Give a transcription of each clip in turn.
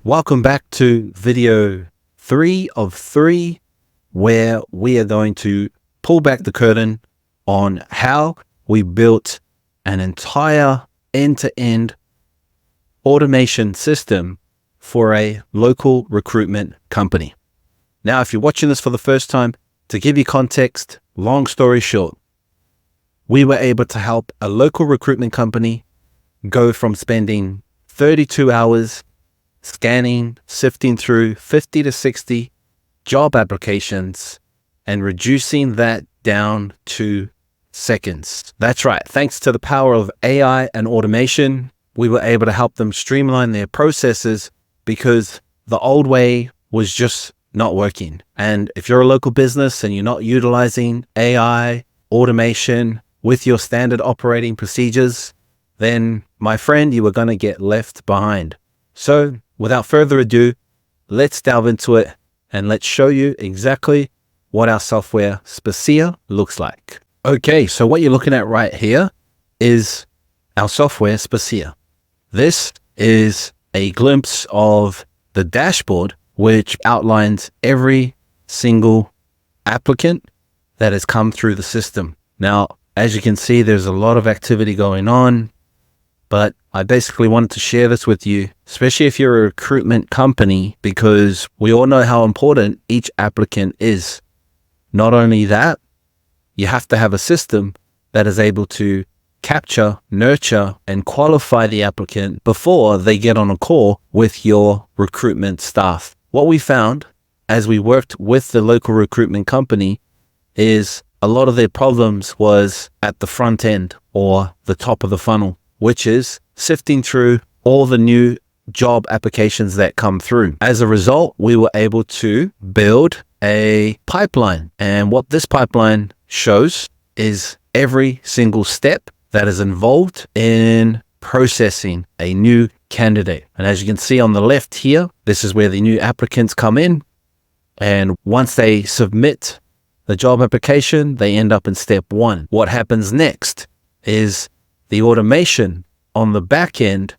Welcome back to video 3 of 3, where we are going to pull back the curtain on how we built an entire end-to-end automation system for a local recruitment company. Now, if you're watching this for the first time, to give you context, long story short, we were able to help a local recruitment company go from spending 32 hours scanning, sifting through 50 to 60 job applications and reducing that down to seconds. That's right. Thanks to the power of AI and automation, we were able to help them streamline their processes because the old way was just not working. And if you're a local business and you're not utilizing AI, automation with your standard operating procedures, then my friend, you are going to get left behind. So without further ado, let's delve into it and let's show you exactly what our software Spacia looks like. Okay, so what you're looking at right here is our software Spacia. This is a glimpse of the dashboard, which outlines every single applicant that has come through the system. Now, as you can see, there's a lot of activity going on, but I basically wanted to share this with you, especially if you're a recruitment company, because we all know how important each applicant is. Not only that, you have to have a system that is able to capture, nurture, and qualify the applicant before they get on a call with your recruitment staff. What we found as we worked with the local recruitment company is a lot of their problems was at the front end or the top of the funnel, which is sifting through all the new job applications that come through. As a result, we were able to build a pipeline. And what this pipeline shows is every single step that is involved in processing a new candidate. And as you can see on the left here, this is where the new applicants come in. And once they submit the job application, they end up in step 1. What happens next is the automation on the back end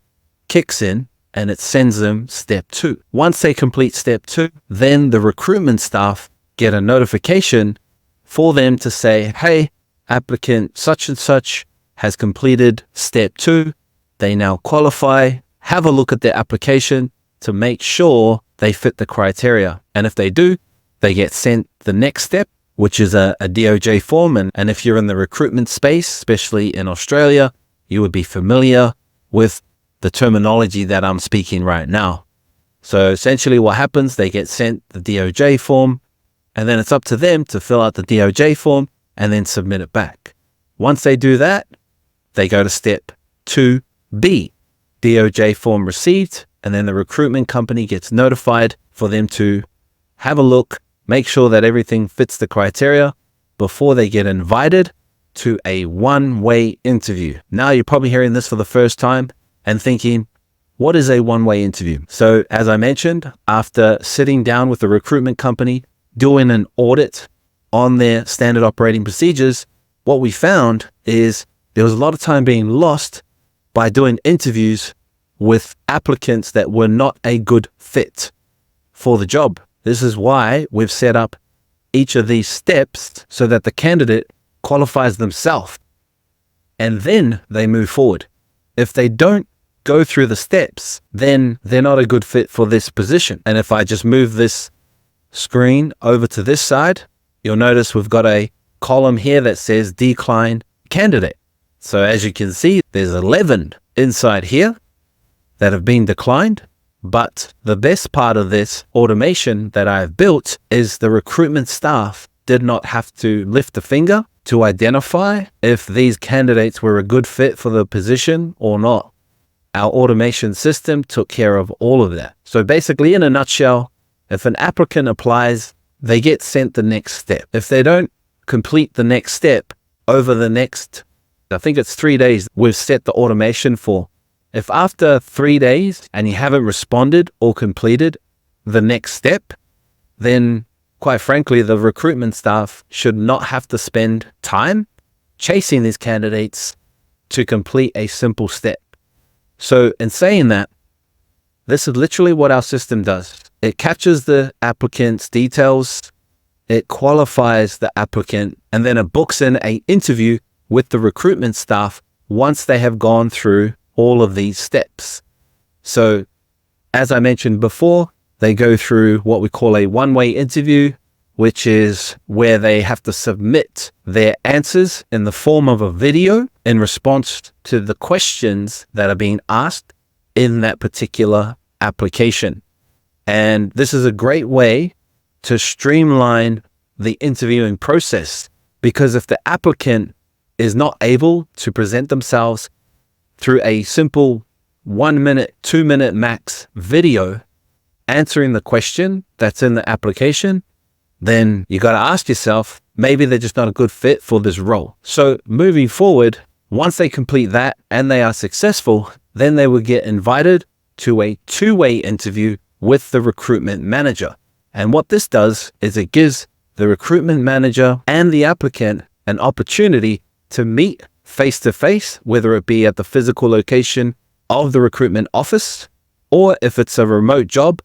kicks in and it sends them step 2. Once they complete step 2, then the recruitment staff get a notification for them to say, hey, applicant such and such has completed step 2. They now qualify, have a look at their application to make sure they fit the criteria. And if they do, they get sent the next step, which is a DOJ form. And if you're in the recruitment space, especially in Australia, you would be familiar with the terminology that I'm speaking right now. So essentially what happens, they get sent the DOJ form, and then it's up to them to fill out the DOJ form and then submit it back. Once they do that, they go to step 2B, DOJ form received, and then the recruitment company gets notified for them to have a look, make sure that everything fits the criteria before they get invited to a one-way interview. Now you're probably hearing this for the first time and thinking, what is a one-way interview? So as I mentioned, after sitting down with the recruitment company, doing an audit on their standard operating procedures, what we found is there was a lot of time being lost by doing interviews with applicants that were not a good fit for the job. This is why we've set up each of these steps so that the candidate qualifies themselves and then they move forward. If they don't go through the steps, then they're not a good fit for this position. And if I just move this screen over to this side, you'll notice we've got a column here that says declined candidate. So as you can see, there's 11 inside here that have been declined. But the best part of this automation that I've built is the recruitment staff did not have to lift a finger to identify if these candidates were a good fit for the position or not. Our automation system took care of all of that. So basically, in a nutshell, if an applicant applies, they get sent the next step. If they don't complete the next step over the next, I think it's 3 days, we've set the automation for. If after 3 days and you haven't responded or completed the next step, then quite frankly, the recruitment staff should not have to spend time chasing these candidates to complete a simple step. So in saying that, This is literally what our system does. It captures the applicant's details, it qualifies the applicant, and then it books in an interview with the recruitment staff once they have gone through all of these steps. So, as I mentioned before, they go through what we call a one-way interview, which is where they have to submit their answers in the form of a video in response to the questions that are being asked in that particular application. And this is a great way to streamline the interviewing process, because if the applicant is not able to present themselves through a simple 1 minute, 2 minute max video answering the question that's in the application, then you got to ask yourself, maybe they're just not a good fit for this role. So moving forward, once they complete that and they are successful, then they will get invited to a two-way interview with the recruitment manager. And what this does is it gives the recruitment manager and the applicant an opportunity to meet face-to-face, whether it be at the physical location of the recruitment office, or if it's a remote job,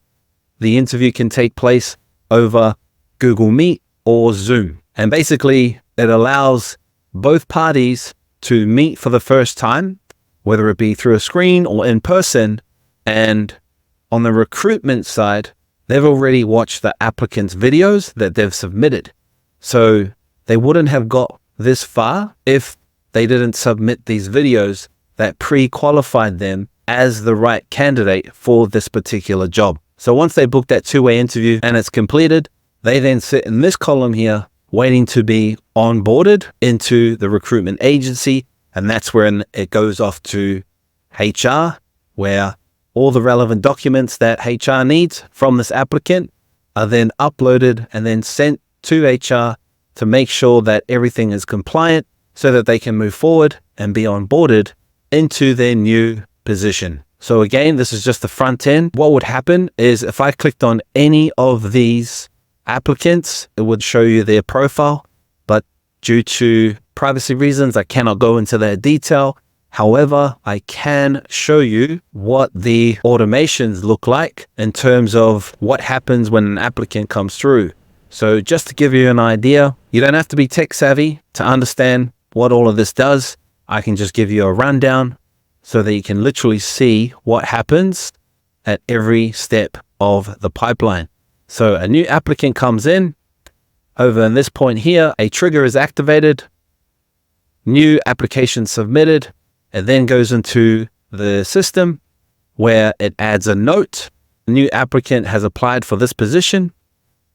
the interview can take place over Google Meet or Zoom. And basically, it allows both parties to meet for the first time, whether it be through a screen or in person. And on the recruitment side, they've already watched the applicant's videos that they've submitted. So they wouldn't have got this far if they didn't submit these videos that pre-qualified them as the right candidate for this particular job. So once they book that two-way interview and it's completed, they then sit in this column here waiting to be onboarded into the recruitment agency. And that's when it goes off to HR, where all the relevant documents that HR needs from this applicant are then uploaded and then sent to HR to make sure that everything is compliant so that they can move forward and be onboarded into their new position. So again, this is just the front end. What would happen is if I clicked on any of these applicants, it would show you their profile, but due to privacy reasons, I cannot go into that detail. However, I can show you what the automations look like in terms of what happens when an applicant comes through. So just to give you an idea, you don't have to be tech savvy to understand what all of this does. I can just give you a rundown so that you can literally see what happens at every step of the pipeline. So a new applicant comes in. Over in this point here, a trigger is activated, new application submitted. It then goes into the system where it adds a note. The new applicant has applied for this position.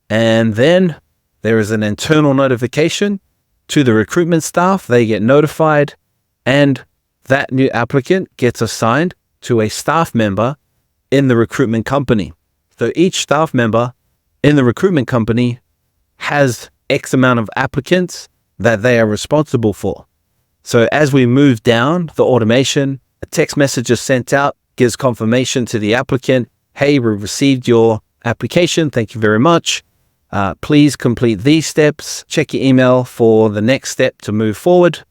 And then there is an internal notification to the recruitment staff. They get notified, and that new applicant gets assigned to a staff member in the recruitment company. So each staff member in the recruitment company has X amount of applicants that they are responsible for. So as we move down the automation, a text message is sent out, gives confirmation to the applicant. Hey, we received your application. Thank you very much. Please complete these steps. Check your email for the next step to move forward.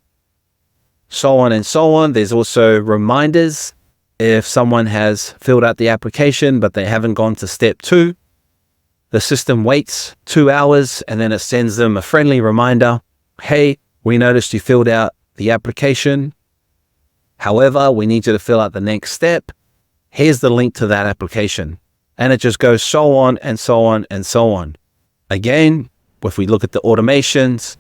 So on and so on. There's also reminders if someone has filled out the application, but they haven't gone to step 2. The system waits 2 hours and then it sends them a friendly reminder. Hey, we noticed you filled out the application. However, we need you to fill out the next step. Here's the link to that application. And it just goes so on and so on and so on. Again, if we look at the automations,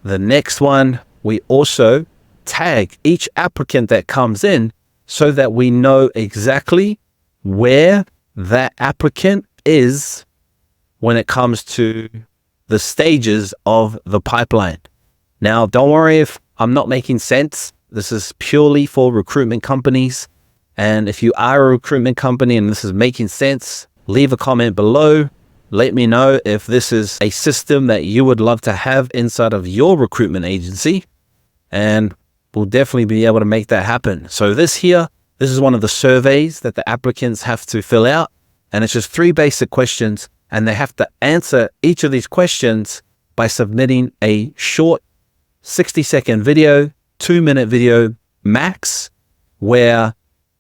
the next one, we also tag each applicant that comes in so that we know exactly where that applicant is when it comes to the stages of the pipeline. Now, don't worry if I'm not making sense. This is purely for recruitment companies. And if you are a recruitment company and this is making sense, leave a comment below. Let me know if this is a system that you would love to have inside of your recruitment agency, and we'll definitely be able to make that happen. So this is one of the surveys that the applicants have to fill out, and it's just 3 basic questions, and they have to answer each of these questions by submitting a short 60-second video, 2-minute video max, where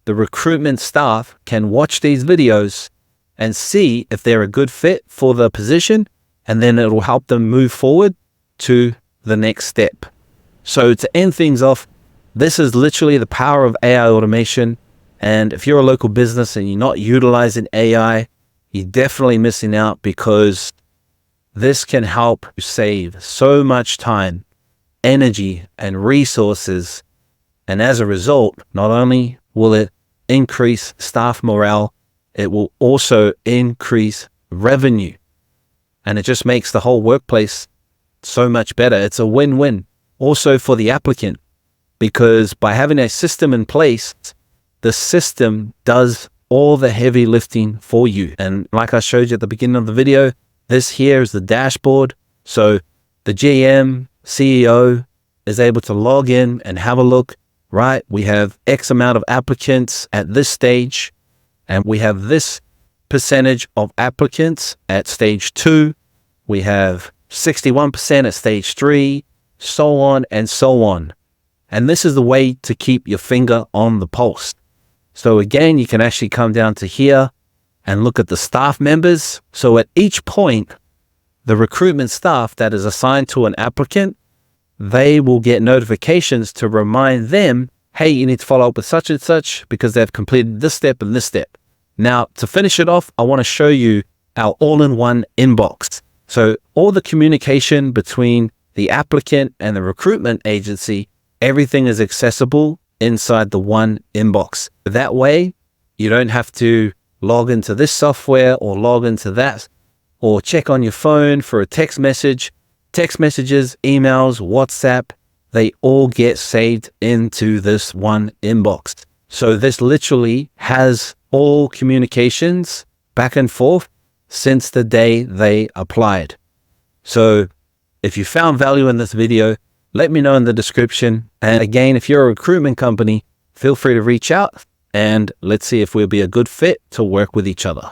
the recruitment staff can watch these videos and see if they're a good fit for the position, and then it will help them move forward to the next step. So to end things off, this is literally the power of AI automation. And if you're a local business and you're not utilizing AI, you're definitely missing out, because this can help save so much time, energy, and resources. And as a result, not only will it increase staff morale, it will also increase revenue. And it just makes the whole workplace so much better. It's a win-win also for the applicant, because by having a system in place, the system does all the heavy lifting for you. And like I showed you at the beginning of the video, this here is the dashboard. So the GM, CEO is able to log in and have a look, right? We have X amount of applicants at this stage, and we have this percentage of applicants at stage 2. We have 61% at stage 3, so on and so on. And this is the way to keep your finger on the pulse. So again, you can actually come down to here and look at the staff members. So at each point, the recruitment staff that is assigned to an applicant, they will get notifications to remind them, hey, you need to follow up with such and such because they've completed this step and this step. Now, to finish it off, I want to show you our all-in-one inbox. So all the communication between the applicant and the recruitment agency, everything is accessible inside the one inbox. That way, you don't have to log into this software or log into that, or check on your phone for a text message. Text messages, emails, WhatsApp, they all get saved into this one inbox. So this literally has all communications back and forth since the day they applied. So if you found value in this video, let me know in the description. And again, if you're a recruitment company, feel free to reach out and let's see if we'll be a good fit to work with each other.